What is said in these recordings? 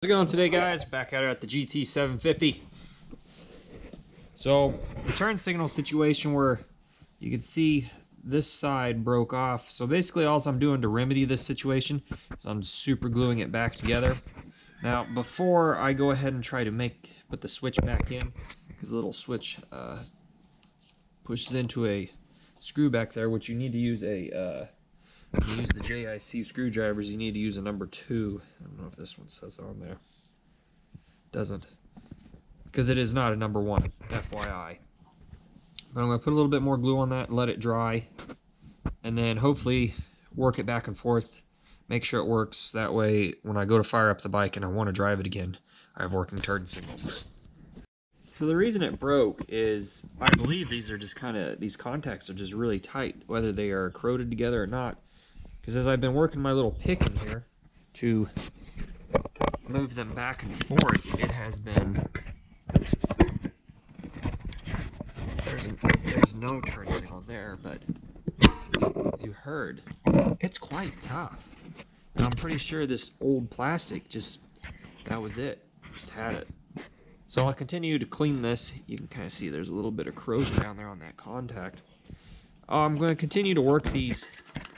How's it going today, guys? Back at it at the GT750. So the turn signal situation where you can see this side broke off. So basically all I'm doing to remedy this situation is I'm super gluing it back together. Now before I go ahead and try to put the switch back in, because the little switch pushes into a screw back there, which you need to use a you use the JIC screwdrivers, you need to use a number 2. I don't know if this one says on there. Doesn't. Because it is not a number 1, FYI. But I'm going to put a little bit more glue on that, let it dry, and then hopefully work it back and forth, make sure it works. That way, when I go to fire up the bike and I want to drive it again, I have working turn signals. So the reason it broke is, I believe these are just these contacts are just really tight, whether they are corroded together or not. Because as I've been working my little pick in here to move them back and forth, it has been... There's no turn signal there, but as you heard, it's quite tough. And I'm pretty sure this old plastic that was it. Just had it. So I'll continue to clean this. You can kind of see there's a little bit of corrosion down there on that contact. I'm going to continue to work these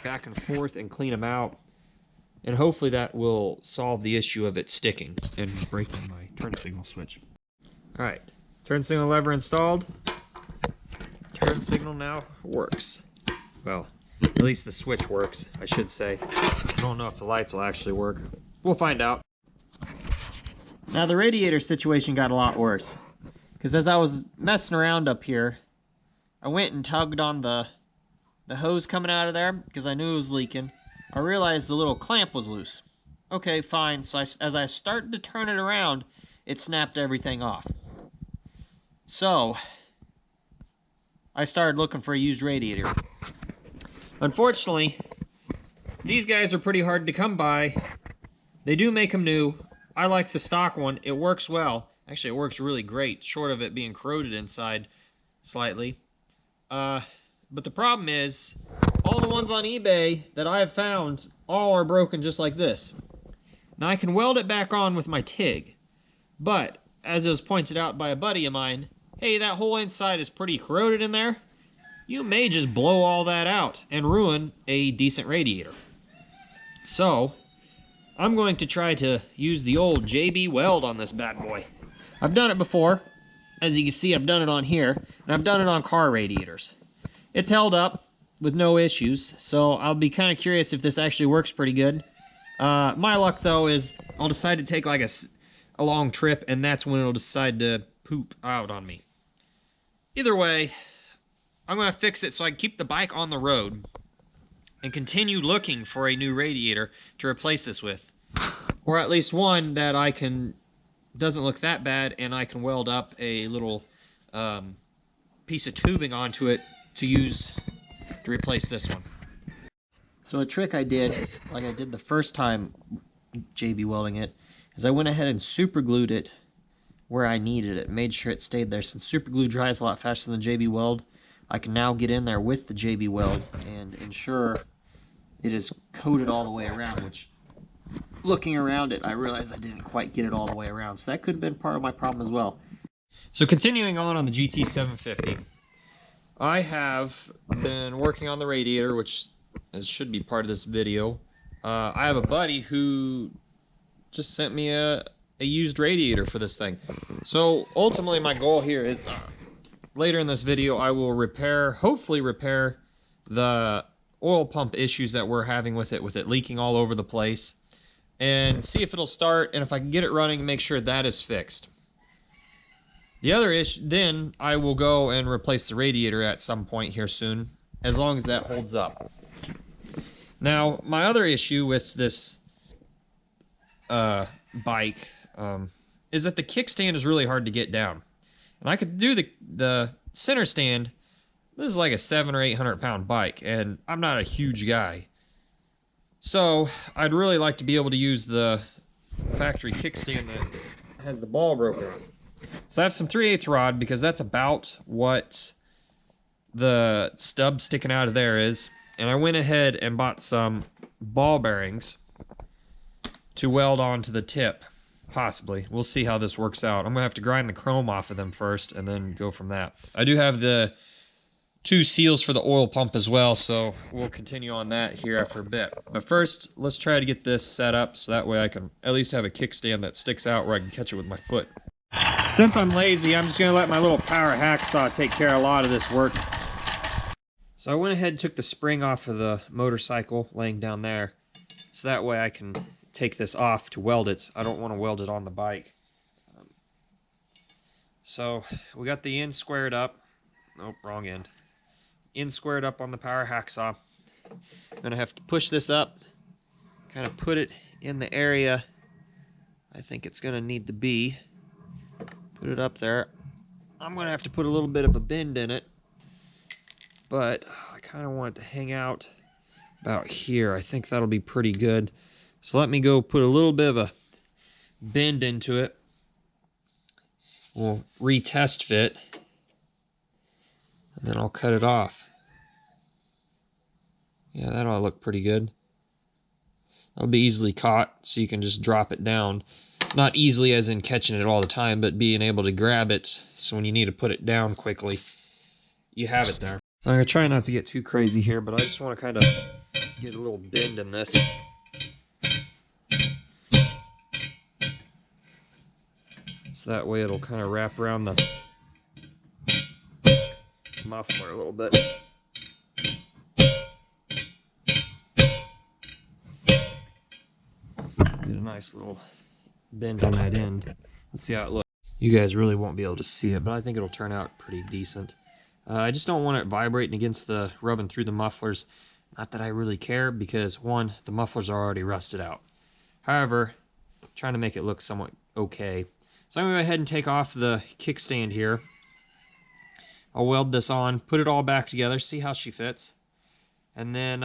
back and forth and clean them out, and hopefully that will solve the issue of it sticking and breaking my turn signal switch. Alright, turn signal lever installed. Turn signal now works. Well, at least the switch works, I should say. I don't know if the lights will actually work. We'll find out. Now the radiator situation got a lot worse, because as I was messing around up here, I went and tugged on the hose coming out of there because I knew it was leaking. I realized the little clamp was loose. Okay, fine. So as I started to turn it around, it snapped everything off. So I started looking for a used radiator. Unfortunately, these guys are pretty hard to come by. They do make them new. I like the stock one. It works well. Actually, it works really great, short of it being corroded inside slightly. But the problem is, all the ones on eBay that I have found, all are broken just like this. Now I can weld it back on with my TIG, but as it was pointed out by a buddy of mine, hey, that whole inside is pretty corroded in there. You may just blow all that out and ruin a decent radiator. So, I'm going to try to use the old JB weld on this bad boy. I've done it before. As you can see, I've done it on here, and I've done it on car radiators. It's held up with no issues, so I'll be kind of curious if this actually works pretty good. My luck, though, is I'll decide to take like a long trip, and that's when it'll decide to poop out on me. Either way, I'm going to fix it so I can keep the bike on the road and continue looking for a new radiator to replace this with. Or at least one that doesn't look that bad, and I can weld up a little piece of tubing onto it to replace this one. So a trick I did, like I did the first time JB welding it, is I went ahead and super glued it where I needed it, made sure it stayed there. Since super glue dries a lot faster than JB weld, I can now get in there with the JB weld and ensure it is coated all the way around, which, looking around it, I realized I didn't quite get it all the way around, so that could have been part of my problem as well. So continuing on the GT750, I have been working on the radiator, which should be part of this video. I have a buddy who just sent me a used radiator for this thing. So ultimately my goal here is, later in this video, I will hopefully repair the oil pump issues that we're having with it leaking all over the place, and see if it'll start, and if I can get it running, make sure that is fixed. The other issue, then I will go and replace the radiator at some point here soon, as long as that holds up. Now, my other issue with this bike is that the kickstand is really hard to get down. And I could do the center stand. This is like a 700 or 800 pound bike, and I'm not a huge guy. So, I'd really like to be able to use the factory kickstand that has the ball broken off. So I have some 3/8 rod, because that's about what the stub sticking out of there is. And I went ahead and bought some ball bearings to weld onto the tip. Possibly. We'll see how this works out. I'm going to have to grind the chrome off of them first and then go from that. I do have the 2 seals for the oil pump as well, so we'll continue on that here after a bit. But first, let's try to get this set up so that way I can at least have a kickstand that sticks out where I can catch it with my foot. Since I'm lazy, I'm just going to let my little power hacksaw take care of a lot of this work. So I went ahead and took the spring off of the motorcycle laying down there, so that way I can take this off to weld it. I don't want to weld it on the bike. So we got the end squared up. Nope, wrong end. End squared up on the power hacksaw. I'm going to have to push this up, kind of put it in the area I think it's going to need to be. Put it up there. I'm going to have to put a little bit of a bend in it, but I kind of want it to hang out about here. I think that'll be pretty good. So let me go put a little bit of a bend into it. We'll retest fit, and then I'll cut it off. Yeah, that ought to look pretty good. That'll be easily caught, so you can just drop it down. Not easily as in catching it all the time, but being able to grab it, so when you need to put it down quickly, you have it there. So I'm going to try not to get too crazy here, but I just want to kind of get a little bend in this. So that way it'll kind of wrap around the muffler a little bit. Get a nice little bend on that end. Let's see how it looks. You guys really won't be able to see it, but I think it'll turn out pretty decent. I just don't want it vibrating against the rubbing through the mufflers. Not that I really care, because one, the mufflers are already rusted out. However, I'm trying to make it look somewhat okay. So I'm going to go ahead and take off the kickstand here. I'll weld this on, put it all back together, see how she fits. And then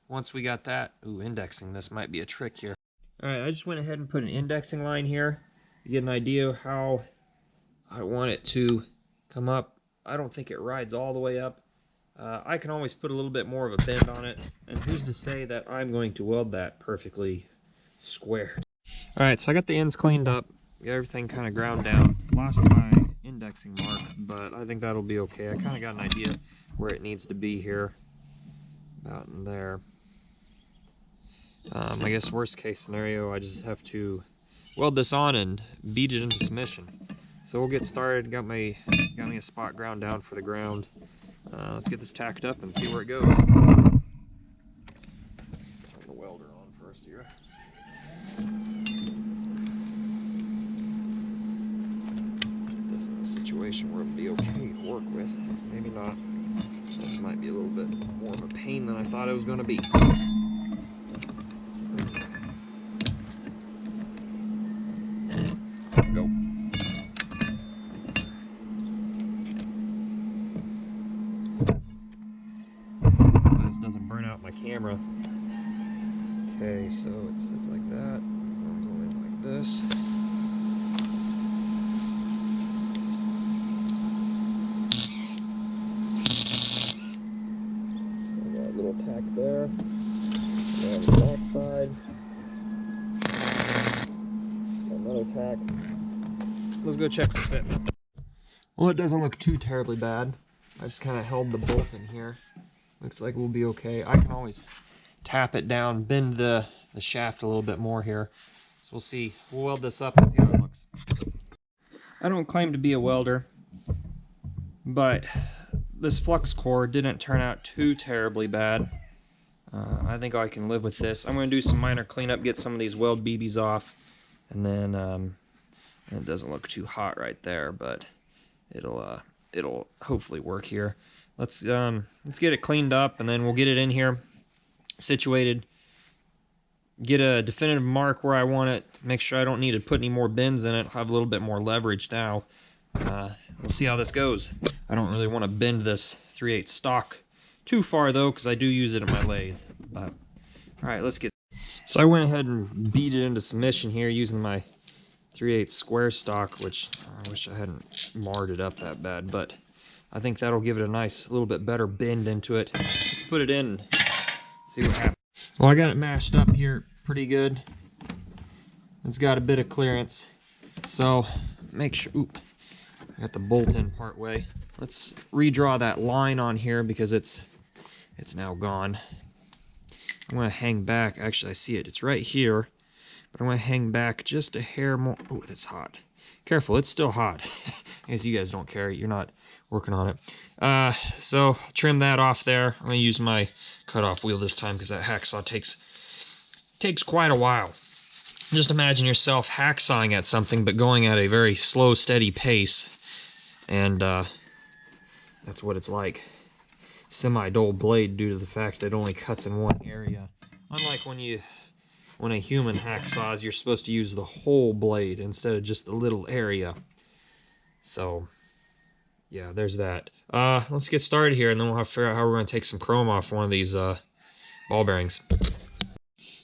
once we got that, indexing this might be a trick here. Alright, I just went ahead and put an indexing line here to get an idea of how I want it to come up. I don't think it rides all the way up. I can always put a little bit more of a bend on it, and who's to say that I'm going to weld that perfectly square. Alright, so I got the ends cleaned up, got everything kind of ground down. Lost my indexing mark, but I think that'll be okay. I kind of got an idea where it needs to be here, about in there. I guess worst case scenario, I just have to weld this on and beat it into submission. So we'll get started. Got me a spot ground down for the ground. Let's get this tacked up and see where it goes. Turn the welder on first here. Get this in a situation where it'll be okay to work with. Maybe not. This might be a little bit more of a pain than I thought it was going to be. Go. This doesn't burn out my camera. Okay, so it sits like that. I'm going like this. I got a little tack there. Now the back side. Another tack. Let's go check the fit. Well, it doesn't look too terribly bad. I just kind of held the bolt in here. Looks like we'll be okay. I can always tap it down, bend the shaft a little bit more here. So we'll see. We'll weld this up and see how it looks. I don't claim to be a welder, but this flux core didn't turn out too terribly bad. I think I can live with this. I'm going to do some minor cleanup, get some of these weld BBs off, and then it doesn't look too hot right there, but it'll hopefully work here. Let's get it cleaned up, and then we'll get it in here, situated, get a definitive mark where I want it, make sure I don't need to put any more bends in it, have a little bit more leverage now. We'll see how this goes. I don't really want to bend this 3/8 stock too far though, because I do use it in my lathe. But alright, let's get. So I went ahead and beat it into submission here using my 3/8 square stock, which I wish I hadn't marred it up that bad, but I think that'll give it a nice, little bit better bend into it. Let's put it in and see what happens. Well, I got it mashed up here pretty good. It's got a bit of clearance. So make sure, oop, I got the bolt in part way. Let's redraw that line on here because it's now gone. I'm gonna hang back, actually I see it, it's right here, but I'm gonna hang back just a hair more. Oh, that's hot. Careful, it's still hot. I guess you guys don't care, you're not working on it. So trim that off there. I'm gonna use my cutoff wheel this time because that hacksaw takes quite a while. Just imagine yourself hacksawing at something but going at a very slow, steady pace, and that's what it's like. Semi-dull blade due to the fact that it only cuts in one area. Unlike when a human hacksaws, you're supposed to use the whole blade instead of just the little area. So yeah, there's that. Let's get started here, and then we'll have to figure out how we're going to take some chrome off one of these ball bearings.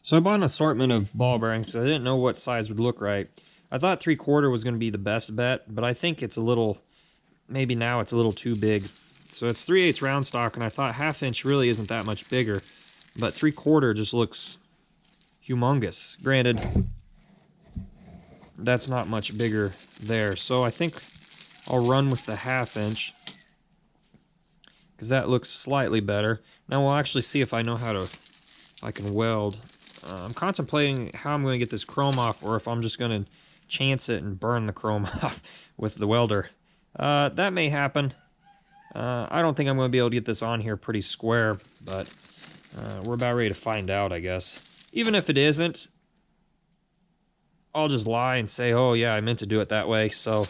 So I bought an assortment of ball bearings. I didn't know what size would look right. I thought 3/4 was going to be the best bet, but I think it's a little, maybe now it's a little too big. So it's 3/8 round stock, and I thought 1/2 inch really isn't that much bigger, but 3/4 just looks humongous. Granted, that's not much bigger there, so I think I'll run with the 1/2 inch because that looks slightly better. Now we'll actually see if I know how to, if I can weld. I'm contemplating how I'm going to get this chrome off, or if I'm just going to chance it and burn the chrome off with the welder. That may happen. I don't think I'm going to be able to get this on here pretty square, but we're about ready to find out, I guess. Even if it isn't, I'll just lie and say, oh yeah, I meant to do it that way. So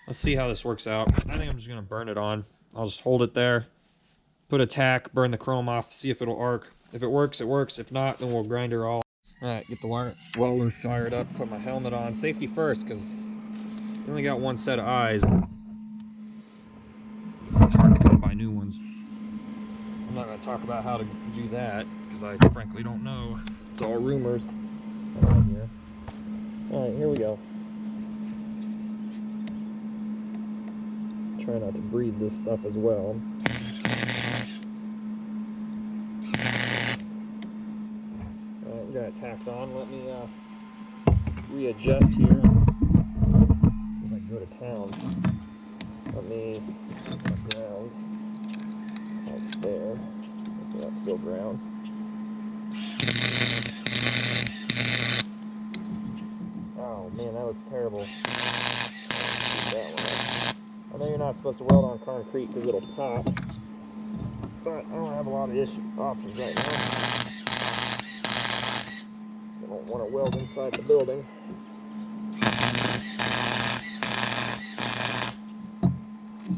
let's see how this works out. I think I'm just going to burn it on. I'll just hold it there, put a tack, burn the chrome off, see if it'll arc. If it works, it works. If not, then we'll grind her all. Alright, get the welder fired up, put my helmet on. Safety first, because you only got one set of eyes. It's hard to come by new ones. I'm not going to talk about how to do that, because I frankly don't know. It's all rumors. Alright, here we go. Try not to breathe this stuff as well. Alright, we got it tacked on. Let me readjust here. See if I can go to town. Let me put my ground right there. Okay, that's still grounds. Oh man, that looks terrible. That one. I know you're not supposed to weld on concrete because it'll pop, but I don't have a lot of options right now. I don't want to weld inside the building.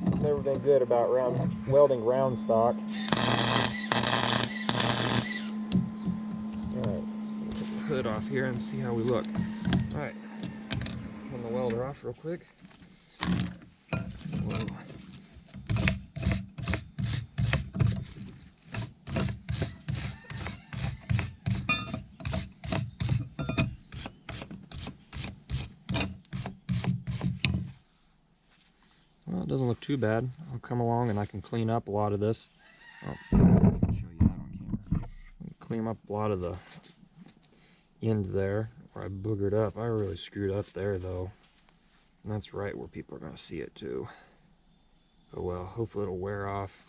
I've never been good about welding round stock. Alright, take the hood off here and see how we look. Alright, turn the welder off real quick. Whoa. Well, it doesn't look too bad. I'll come along and I can clean up a lot of this. Oh, I'll show you that on camera. Clean up a lot of the end there where I boogered up. I really screwed up there though. And that's right where people are going to see it too. Oh well, hopefully it'll wear off.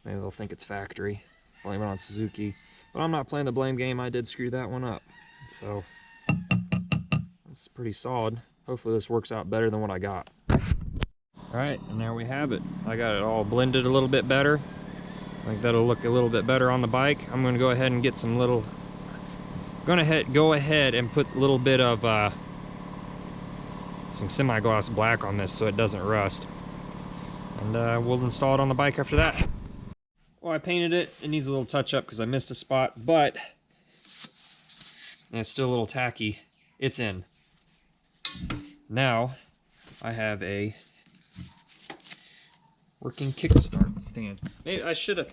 Maybe they'll think it's factory. Blame it on Suzuki. But I'm not playing the blame game. I did screw that one up. So, that's pretty solid. Hopefully this works out better than what I got. Alright, and there we have it. I got it all blended a little bit better. I think that'll look a little bit better on the bike. I'm going to go ahead and get some little... go ahead and put a little bit of some semi-gloss black on this so it doesn't rust. And we'll install it on the bike after that. Well, I painted it. It needs a little touch-up because I missed a spot, but it's still a little tacky. It's in. Now, I have a working kickstart stand. Maybe I should have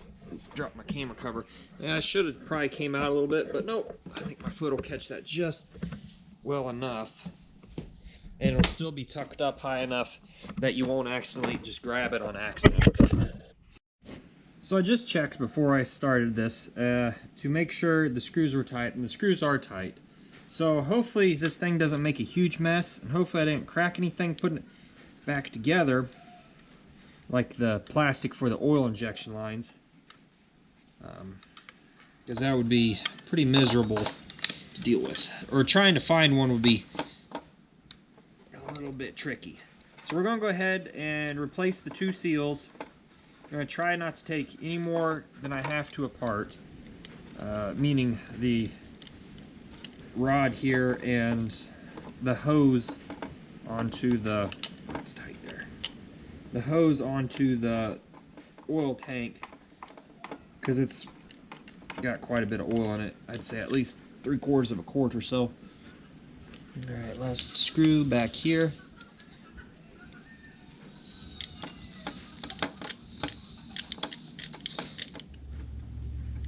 dropped my camera cover. Yeah, I should have probably came out a little bit, but nope. I think my foot will catch that just well enough. And it'll still be tucked up high enough that you won't accidentally just grab it on accident. So I just checked before I started this to make sure the screws were tight, and the screws are tight. So hopefully this thing doesn't make a huge mess, and hopefully I didn't crack anything putting it back together, like the plastic for the oil injection lines, because that would be pretty miserable to deal with. Or trying to find one would be a little bit tricky. So we're going to go ahead and replace the two seals. I'm going to try not to take any more than I have to apart, meaning the rod here and the hose onto the, it's tight there, the hose onto the oil tank, because it's got quite a bit of oil in it. I'd say at least 3/4 of a quart or so. Alright, last screw back here.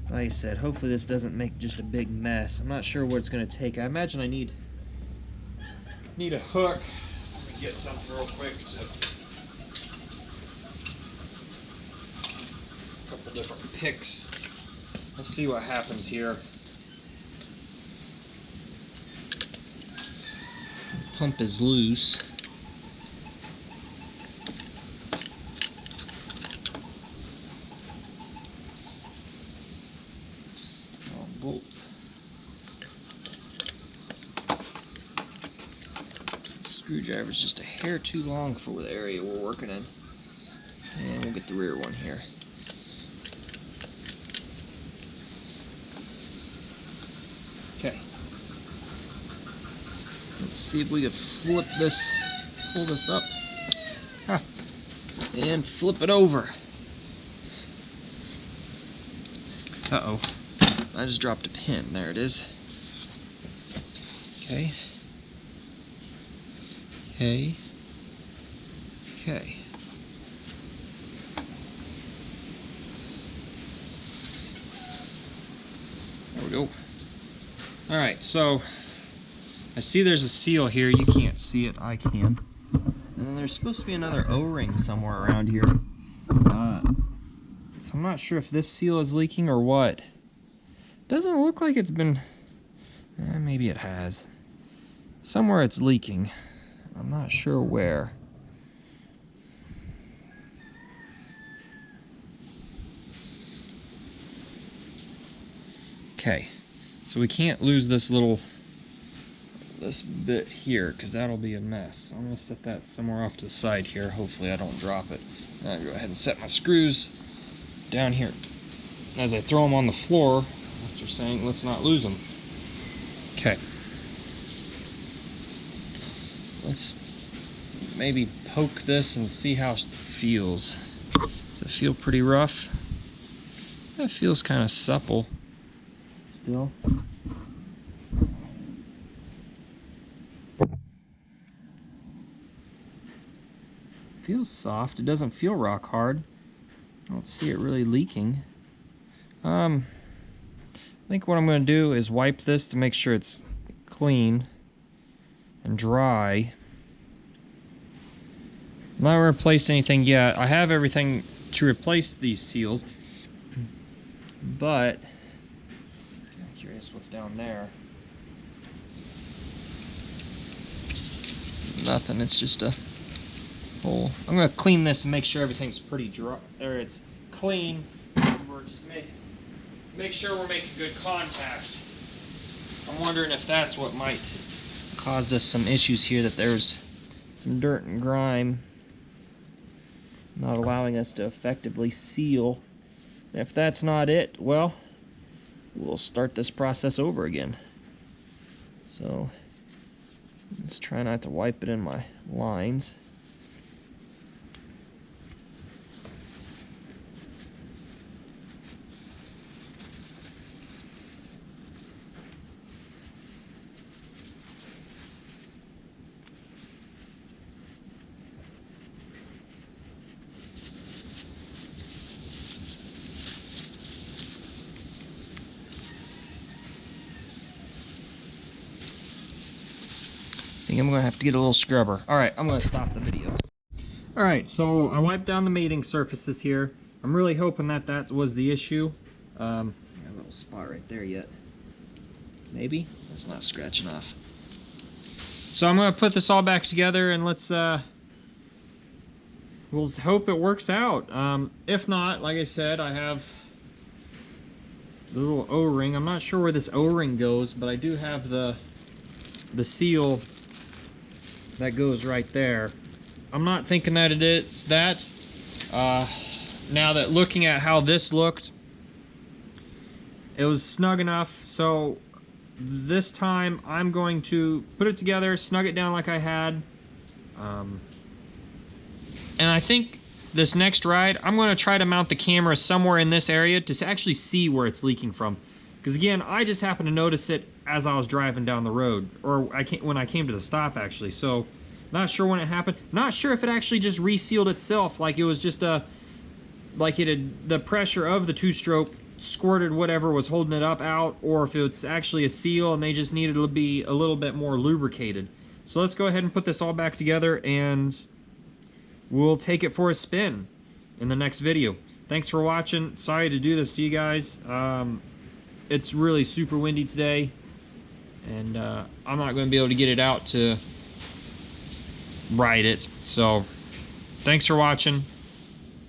Like I said, hopefully this doesn't make just a big mess. I'm not sure what it's going to take. I imagine I need a hook. Let me get something real quick. A couple different picks. Let's see what happens here. Pump is loose. Bolt. Screwdriver's just a hair too long for the area we're working in. And we'll get the rear one here. Okay. Let's see if we can flip this, pull this up, and flip it over. Uh-oh. I just dropped a pin. There it is. Okay. Okay. Okay. There we go. Alright, so I see there's a seal here. You can't see it. I can. And then there's supposed to be another O-ring somewhere around here. So I'm not sure if this seal is leaking or what. Doesn't look like it's been, maybe it has. Somewhere it's leaking. I'm not sure where. Okay, so we can't lose this bit here, because that'll be a mess. I'm gonna set that somewhere off to the side here. Hopefully I don't drop it. I'll go ahead and set my screws down here as I throw them on the floor. After saying let's not lose them. Okay. Let's maybe poke this and see how it feels. Does it feel pretty rough? It feels kind of supple still. Feels soft. It doesn't feel rock hard. I don't see it really leaking. I think what I'm going to do is wipe this to make sure it's clean and dry. I'm not going to replace anything yet. I have everything to replace these seals, but I'm curious what's down there. Nothing, it's just a hole. I'm going to clean this and make sure everything's pretty dry, or it's clean. We're just make sure we're making good contact. I'm wondering if that's what might caused us some issues here, that there's some dirt and grime not allowing us to effectively seal. If that's not it, well, we'll start this process over again. So let's try not to wipe it in my lines. I think I'm going to have to get a little scrubber. Alright, I'm going to stop the video. Alright, so I wiped down the mating surfaces here. I'm really hoping that that was the issue. Got a little spot right there yet. Maybe? It's not scratching off. So I'm going to put this all back together and let's we'll hope it works out. If not, like I said, I have the little O-ring. I'm not sure where this O-ring goes, but I do have the seal that goes right there. I'm not thinking that it is that. Now that looking at how this looked, it was snug enough, so this time I'm going to put it together, snug it down like I had. And I think this next ride, I'm going to try to mount the camera somewhere in this area to actually see where it's leaking from. Because again, I just happened to notice it as I was driving down the road, or when I came to the stop actually. So, not sure when it happened. Not sure if it actually just resealed itself, like it was just the pressure of the two-stroke squirted whatever was holding it up out, or if it's actually a seal and they just needed to be a little bit more lubricated. So let's go ahead and put this all back together and we'll take it for a spin in the next video. Thanks for watching. Sorry to do this to you guys. It's really super windy today, and I'm not going to be able to get it out to ride it. So thanks for watching.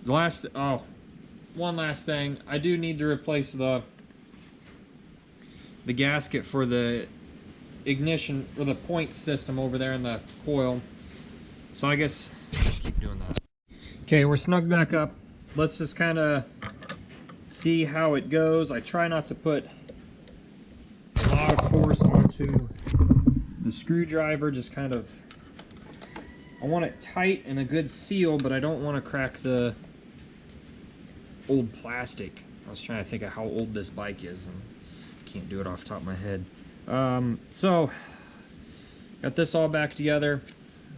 One last thing. I do need to replace the gasket for the ignition or the point system over there in the coil. So I guess keep doing that. Okay, we're snug back up. Let's just kind of see how it goes. I try not to put a lot of force onto the screwdriver, just kind of, I want it tight and a good seal, but I don't want to crack the old plastic. I was trying to think of how old this bike is and can't do it off the top of my head. So got this all back together.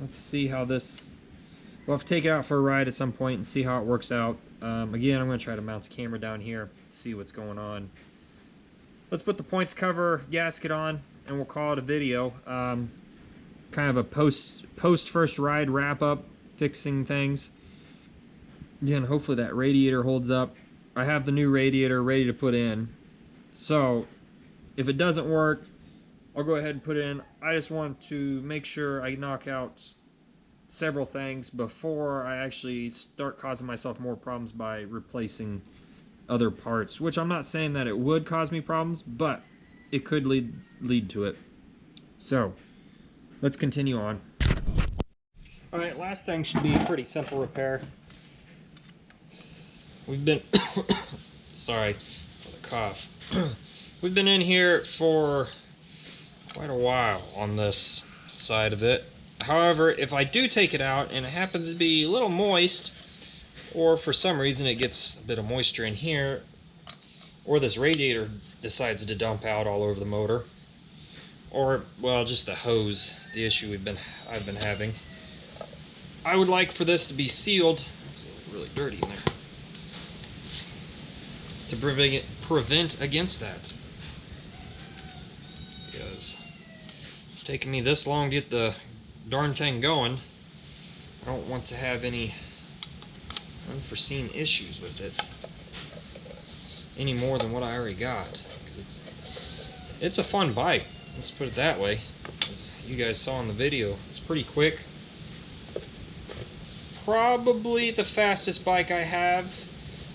Let's see how this, we'll have to take it out for a ride at some point and see how it works out. Again, I'm going to try to mount the camera down here, see what's going on. Let's put the points cover gasket on and we'll call it a video. Kind of a post first ride wrap up, fixing things. Again, hopefully that radiator holds up. I have the new radiator ready to put in. So if it doesn't work, I'll go ahead and put it in. I just want to make sure I knock out several things before I actually start causing myself more problems by replacing other parts, which I'm not saying that it would cause me problems, but it could lead to it. So let's continue on. All right, last thing should be a pretty simple repair. We've been sorry for the cough. We've been in here for quite a while on this side of it. However, if I do take it out and it happens to be a little moist, or for some reason it gets a bit of moisture in here, or this radiator decides to dump out all over the motor, or well, just the hose, the issue I've been having, I would like for this to be sealed. It's really dirty in there, to prevent against that, because it's taking me this long to get the darn thing going. I don't want to have any unforeseen issues with it any more than what I already got, because it's a fun bike, let's put it that way. As you guys saw in the video, it's pretty quick. Probably the fastest bike I have.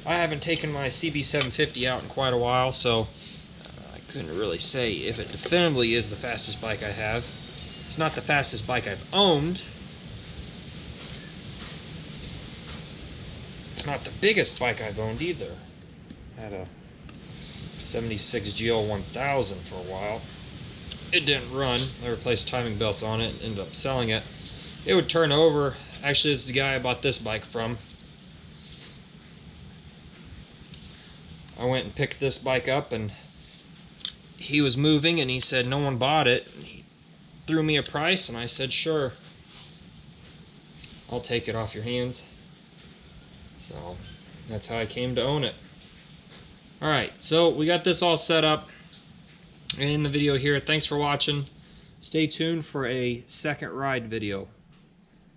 I haven't taken my CB750 out in quite a while, so I couldn't really say if it definitively is the fastest bike I have. It's not the fastest bike I've owned. It's not the biggest bike I've owned either. I had a 76 GL 1000 for a while. It didn't run. I replaced timing belts on it and ended up selling it. It would turn over. Actually, this is the guy I bought this bike from. I went and picked this bike up and he was moving and he said no one bought it. And he threw me a price and I said sure, I'll take it off your hands. So that's how I came to own it. Alright, so we got this all set up in the video here. Thanks for watching. Stay tuned for a second ride video.